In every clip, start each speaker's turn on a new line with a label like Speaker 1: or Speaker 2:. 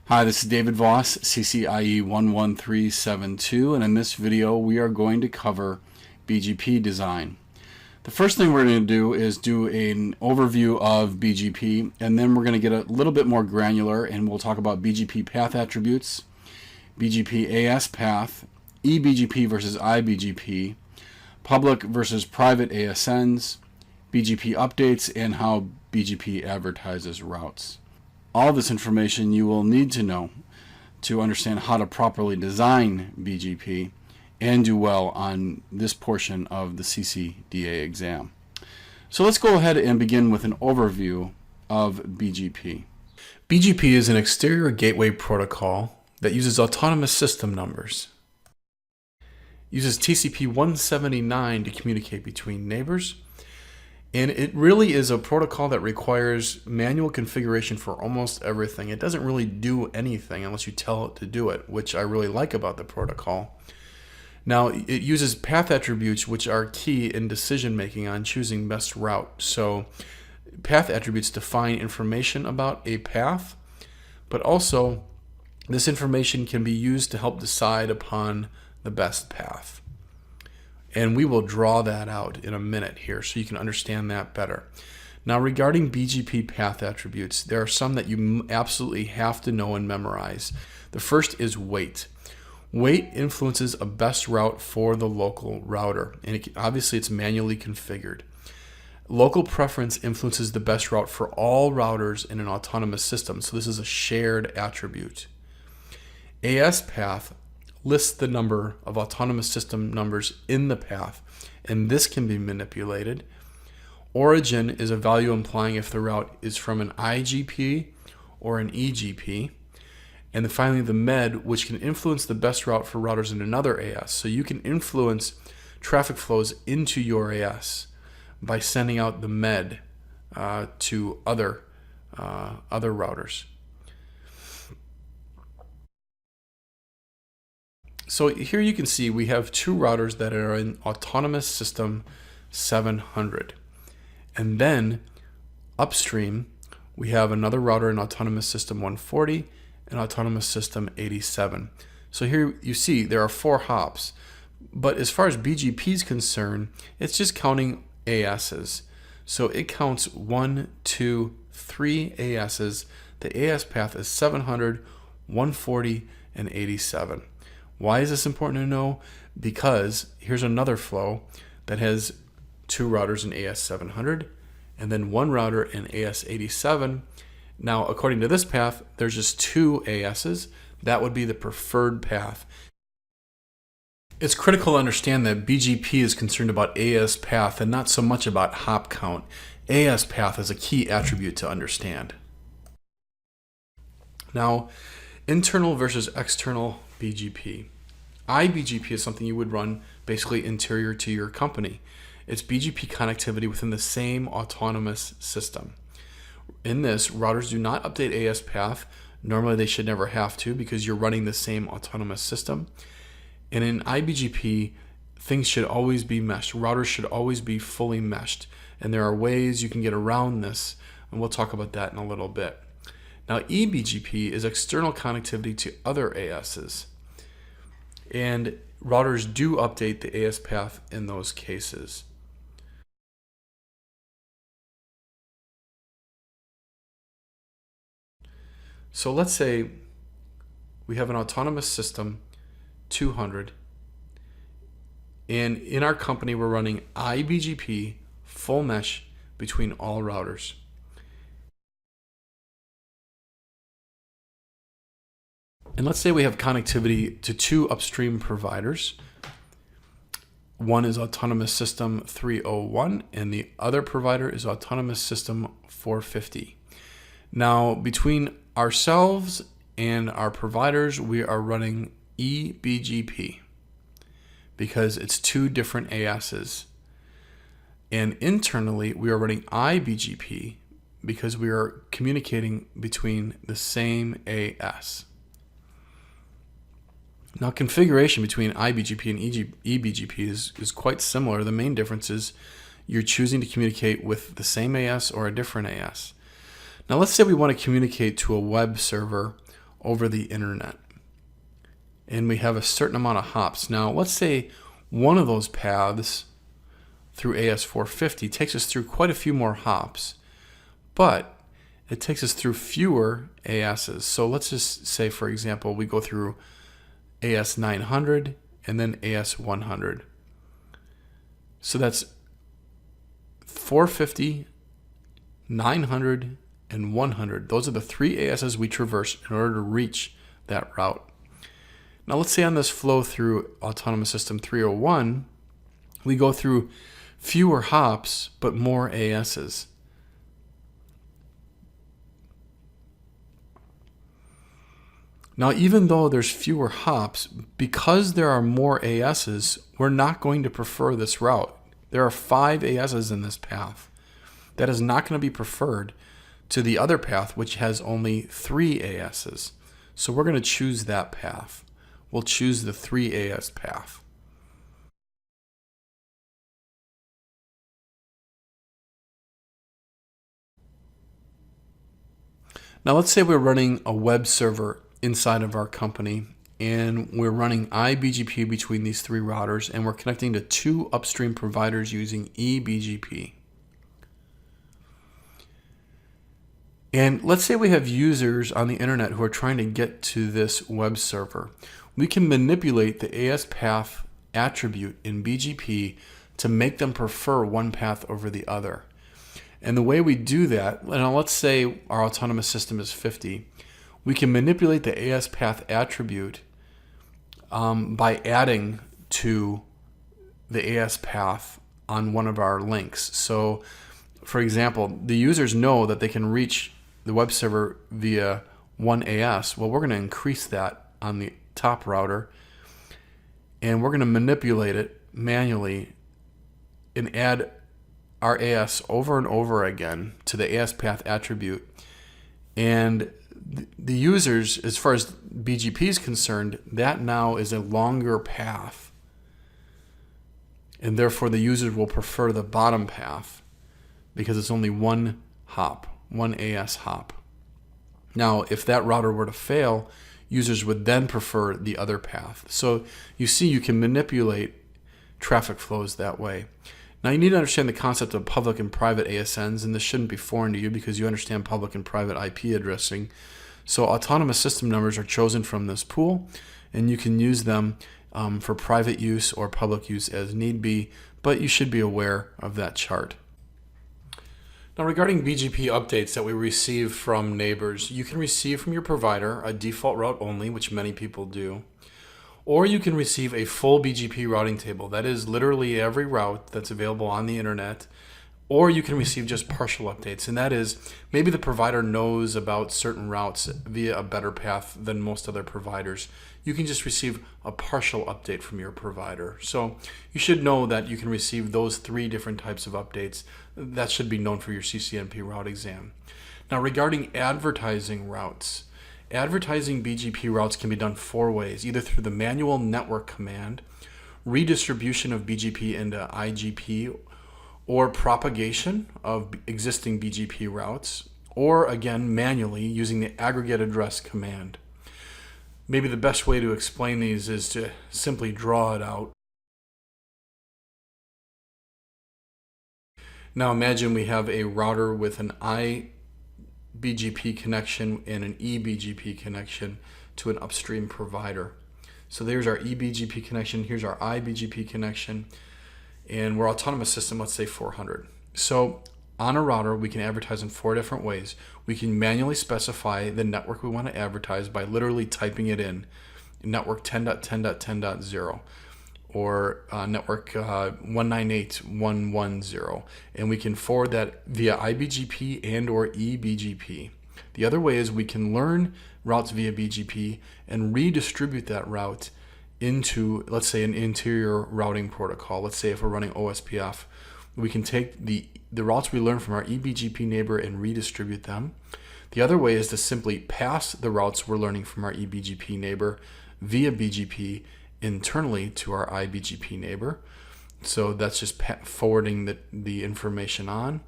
Speaker 1: Hi, this is David Voss, CCIE 11372, and in this video we are going to cover BGP design. The first thing we're going to do is do an overview of BGP, and then we're going to get a little bit more granular and we'll talk about BGP path attributes, BGP AS path, eBGP versus iBGP, public versus private ASNs, BGP updates, and how BGP advertises routes. All this information you will need to know to understand how to properly design BGP and do well on this portion of the CCDA exam. So let's go ahead and begin with an overview of BGP. BGP is an exterior gateway protocol that uses autonomous system numbers. It uses TCP 179 to communicate between neighbors. And it really is a protocol that requires manual configuration for almost everything. It doesn't really do anything unless you tell it to do it, which I really like about the protocol. Now, it uses path attributes, which are key in decision making on choosing best route. So path attributes define information about a path, but also this information can be used to help decide upon the best path. And we will draw that out in a minute here so you can understand that better. Now, regarding BGP path attributes, there are some that you absolutely have to know and memorize. The first is weight. Weight influences a best route for the local router, and obviously it's manually configured. Local preference influences the best route for all routers in an autonomous system, so this is a shared attribute. AS path lists the number of autonomous system numbers in the path, and this can be manipulated. Origin is a value implying if the route is from an IGP or an EGP. And then finally, the MED, which can influence the best route for routers in another AS. So you can influence traffic flows into your AS by sending out the MED to other routers. So here you can see we have two routers that are in autonomous system 700. And then upstream, we have another router in autonomous system 140 and autonomous system 87. So here you see there are 4 hops. But as far as BGP is concerned, it's just counting ASs. So it counts 1, 2, 3 ASs. The AS path is 700, 140, and 87. Why is this important to know? Because here's another flow that has 2 routers in AS700 and then 1 router in AS87. Now, according to this path, there's just 2 ASs. That would be the preferred path. It's critical to understand that BGP is concerned about AS path and not so much about hop count. AS path is a key attribute to understand. Now, internal versus external BGP. iBGP is something you would run basically interior to your company. It's BGP connectivity within the same autonomous system. In this, routers do not update AS path. Normally they should never have to because you're running the same autonomous system. And in iBGP, things should always be meshed. Routers should always be fully meshed. And there are ways you can get around this, and we'll talk about that in a little bit. Now, eBGP is external connectivity to other ASs. And routers do update the AS path in those cases. So let's say we have an autonomous system 200, and in our company we're running iBGP full mesh between all routers. And let's say we have connectivity to 2 upstream providers. One is Autonomous System 301 and the other provider is Autonomous System 450. Now, between ourselves and our providers, we are running eBGP because it's 2 different ASs. And internally, we are running iBGP because we are communicating between the same AS. Now, configuration between iBGP and eBGP is quite similar. The main difference is you're choosing to communicate with the same AS or a different AS. Now let's say we want to communicate to a web server over the internet. And we have a certain amount of hops. Now, let's say one of those paths through AS450 takes us through quite a few more hops, but it takes us through fewer ASs. So let's just say, for example, we go through AS900 and then AS100. So that's 450, 900, and 100. Those are the three ASs we traverse in order to reach that route. Now let's say on this flow through Autonomous System 301, we go through fewer hops but more ASs. Now, even though there's fewer hops, because there are more ASs, we're not going to prefer this route. There are 5 ASs in this path. That is not going to be preferred to the other path, which has only 3 ASs. So we're going to choose that path. We'll choose the 3 AS path. Now let's say we're running a web server inside of our company, and we're running iBGP between these 3 routers, and we're connecting to 2 upstream providers using eBGP. And let's say we have users on the internet who are trying to get to this web server. We can manipulate the AS path attribute in BGP to make them prefer one path over the other. And the way we do that, now let's say our autonomous system is 50, we can manipulate the AS path attribute by adding to the AS path on one of our links. So, for example, the users know that they can reach the web server via one AS. Well, we're going to increase that on the top router, and we're going to manipulate it manually and add our AS over and over again to the AS path attribute. And the users, as far as BGP is concerned, that now is a longer path, and therefore the users will prefer the bottom path because it's only one hop, one AS hop. Now, if that router were to fail, users would then prefer the other path. So you see, you can manipulate traffic flows that way. Now, you need to understand the concept of public and private ASNs, and this shouldn't be foreign to you because you understand public and private IP addressing. So autonomous system numbers are chosen from this pool, and you can use them for private use or public use as need be, but you should be aware of that chart. Now, regarding BGP updates that we receive from neighbors, you can receive from your provider a default route only, which many people do. Or you can receive a full BGP routing table. That is literally every route that's available on the internet. Or you can receive just partial updates, and that is maybe the provider knows about certain routes via a better path than most other providers. You can just receive a partial update from your provider. So you should know that you can receive those 3 different types of updates. That should be known for your CCNP route exam. Now, regarding advertising routes, advertising BGP routes can be done 4 ways, either through the manual network command, redistribution of BGP into IGP, or propagation of existing BGP routes, or again, manually using the aggregate address command. Maybe the best way to explain these is to simply draw it out. Now imagine we have a router with an iBGP connection and an eBGP connection to an upstream provider. So there's our eBGP connection, here's our iBGP connection, and we're autonomous system, let's say 400. So on a router, we can advertise in 4 different ways. We can manually specify the network we want to advertise by literally typing it in, network 10.10.10.0 or network 198.110, and we can forward that via iBGP and or eBGP. The other way is we can learn routes via BGP and redistribute that route into, let's say, an interior routing protocol. Let's say if we're running OSPF, we can take the routes we learn from our eBGP neighbor and redistribute them. The other way is to simply pass the routes we're learning from our eBGP neighbor via BGP internally to our iBGP neighbor. So that's just forwarding the information on.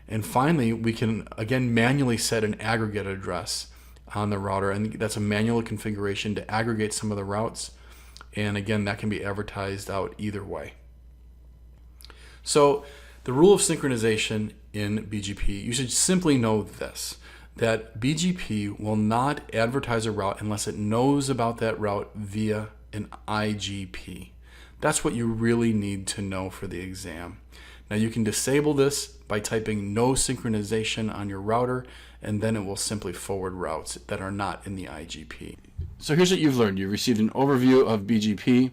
Speaker 1: And finally, we can again manually set an aggregate address on the router, and that's a manual configuration to aggregate some of the routes, and again, that can be advertised out either way. So the rule of synchronization in BGP, you should simply know this, that BGP will not advertise a route unless it knows about that route via an IGP. That's what you really need to know for the exam. Now you can disable this by typing no synchronization on your router, and then it will simply forward routes that are not in the IGP. So here's what you've learned. You've received an overview of BGP,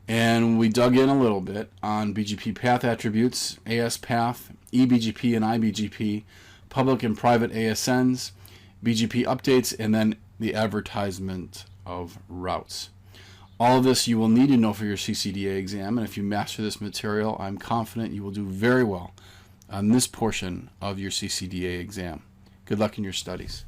Speaker 1: and we dug in a little bit on BGP path attributes, AS path, eBGP and iBGP, public and private ASNs, BGP updates, and then the advertisement of routes. All of this you will need to know for your CCDA exam, and if you master this material, I'm confident you will do very well on this portion of your CCDA exam. Good luck in your studies.